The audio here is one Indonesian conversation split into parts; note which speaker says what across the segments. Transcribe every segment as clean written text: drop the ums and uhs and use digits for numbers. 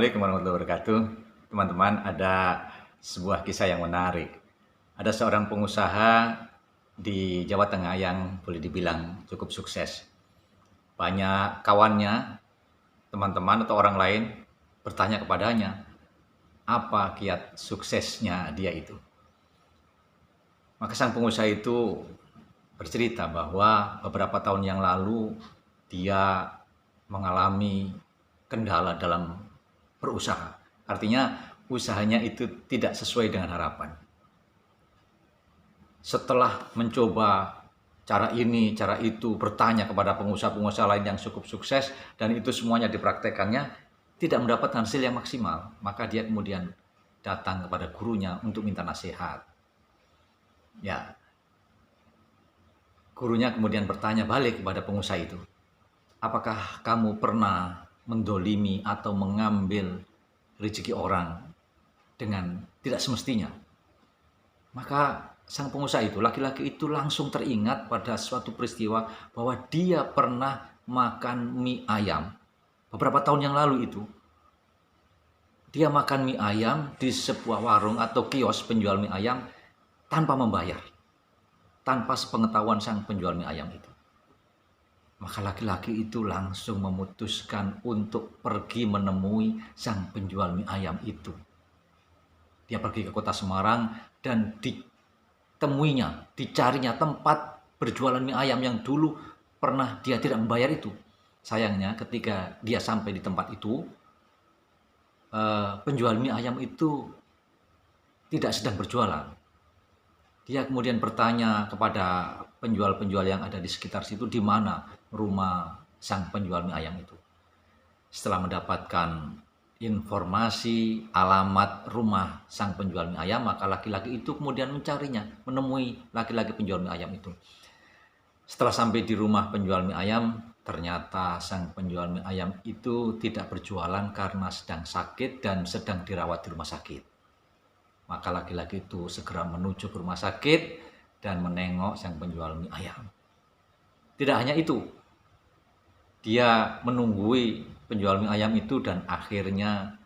Speaker 1: Assalamualaikum warahmatullahi wabarakatuh. Teman-teman, ada sebuah kisah yang menarik. Ada seorang pengusaha di Jawa Tengah yang boleh dibilang cukup sukses. Banyak kawannya, teman-teman atau orang lain bertanya kepadanya, apa kiat suksesnya dia itu. Maka sang pengusaha itu bercerita bahwa beberapa tahun yang lalu dia mengalami kendala dalam berusaha. Artinya usahanya itu tidak sesuai dengan harapan. Setelah mencoba cara ini, cara itu, bertanya kepada pengusaha-pengusaha lain yang cukup sukses, dan itu semuanya dipraktekannya, tidak mendapat hasil yang maksimal. Maka dia kemudian datang kepada gurunya untuk minta nasihat. Ya, gurunya kemudian bertanya balik kepada pengusaha itu, apakah kamu pernah mendolimi atau mengambil rezeki orang dengan tidak semestinya? Maka sang pengusaha itu, laki-laki itu langsung teringat pada suatu peristiwa bahwa dia pernah makan mie ayam beberapa tahun yang lalu itu. Dia makan mie ayam di sebuah warung atau kios penjual mie ayam tanpa membayar, tanpa sepengetahuan sang penjual mie ayam itu. Maka laki-laki itu langsung memutuskan untuk pergi menemui sang penjual mie ayam itu. Dia pergi ke kota Semarang dan ditemuinya, dicarinya tempat berjualan mie ayam yang dulu pernah dia tidak membayar itu. Sayangnya ketika dia sampai di tempat itu, penjual mie ayam itu tidak sedang berjualan. Dia kemudian bertanya kepada penjual-penjual yang ada di sekitar situ, di mana rumah sang penjual mie ayam itu. Setelah mendapatkan informasi alamat rumah sang penjual mie ayam, maka laki-laki itu kemudian mencarinya, menemui laki-laki penjual mie ayam itu. Setelah sampai di rumah penjual mie ayam, ternyata sang penjual mie ayam itu tidak berjualan karena sedang sakit dan sedang dirawat di rumah sakit. Maka laki-laki itu segera menuju ke rumah sakit dan menengok sang penjual mie ayam. Tidak hanya itu, dia menunggui penjual mie ayam itu dan akhirnya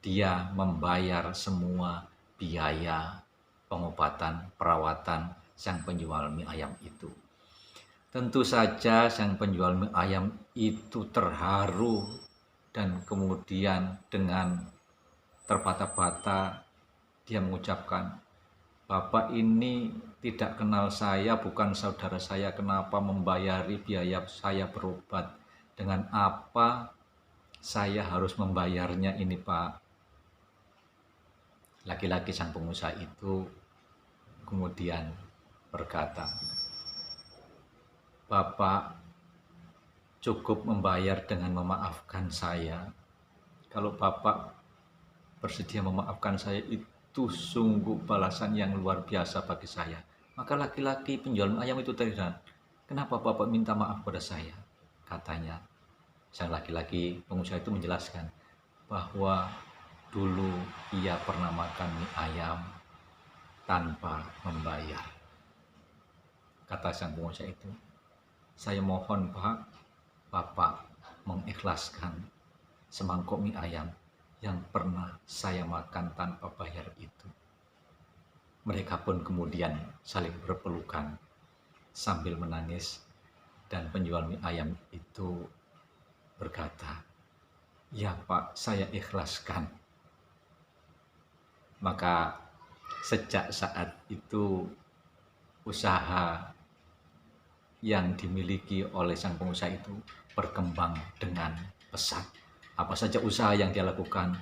Speaker 1: dia membayar semua biaya pengobatan, perawatan sang penjual mie ayam itu. Tentu saja sang penjual mie ayam itu terharu dan kemudian dengan terbata-bata dia mengucapkan, Bapak ini tidak kenal saya, bukan saudara saya, kenapa membayari biaya saya berobat? Dengan apa saya harus membayarnya ini, Pak? Laki-laki sang pengusaha itu kemudian berkata, Bapak cukup membayar dengan memaafkan saya. Kalau Bapak bersedia memaafkan saya, itu sungguh balasan yang luar biasa bagi saya. Maka laki-laki penjual mie ayam itu terheran. Kenapa Bapak minta maaf pada saya? Katanya, sang laki-laki pengusaha itu menjelaskan bahwa dulu ia pernah makan mie ayam tanpa membayar. Kata sang pengusaha itu, saya mohon Pak, Bapak mengikhlaskan semangkok mie ayam yang pernah saya makan tanpa bayar itu. Mereka pun kemudian saling berpelukan sambil menangis, dan penjual mie ayam itu berkata, ya Pak, saya ikhlaskan. Maka sejak saat itu usaha yang dimiliki oleh sang pengusaha itu berkembang dengan pesat. Apa saja usaha yang dia lakukan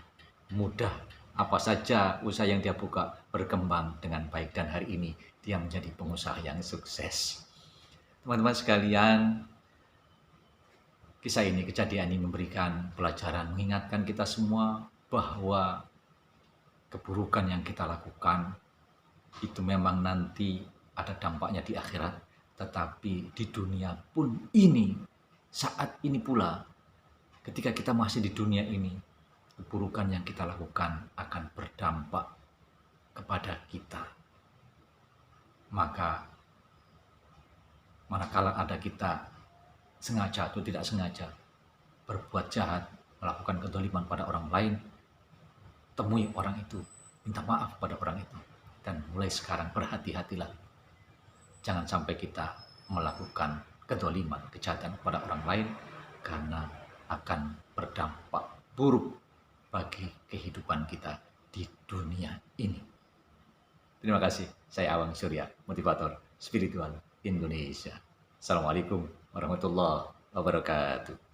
Speaker 1: mudah, apa saja usaha yang dia buka berkembang dengan baik, dan hari ini dia menjadi pengusaha yang sukses. Teman-teman sekalian, kisah ini, kejadian ini memberikan pelajaran, mengingatkan kita semua bahwa keburukan yang kita lakukan itu memang nanti ada dampaknya di akhirat, tetapi di dunia pun ini, saat ini pula, ketika kita masih di dunia ini, keburukan yang kita lakukan akan berdampak kepada kita. Maka manakala ada kita sengaja atau tidak sengaja berbuat jahat, melakukan kezaliman pada orang lain, temui orang itu, minta maaf pada orang itu. Dan mulai sekarang berhati-hatilah. Jangan sampai kita melakukan kedoliman, kejahatan kepada orang lain, karena akan berdampak buruk bagi kehidupan kita di dunia ini. Terima kasih. Saya Awang Surya, motivator spiritual Indonesia. Assalamualaikum warahmatullahi wabarakatuh.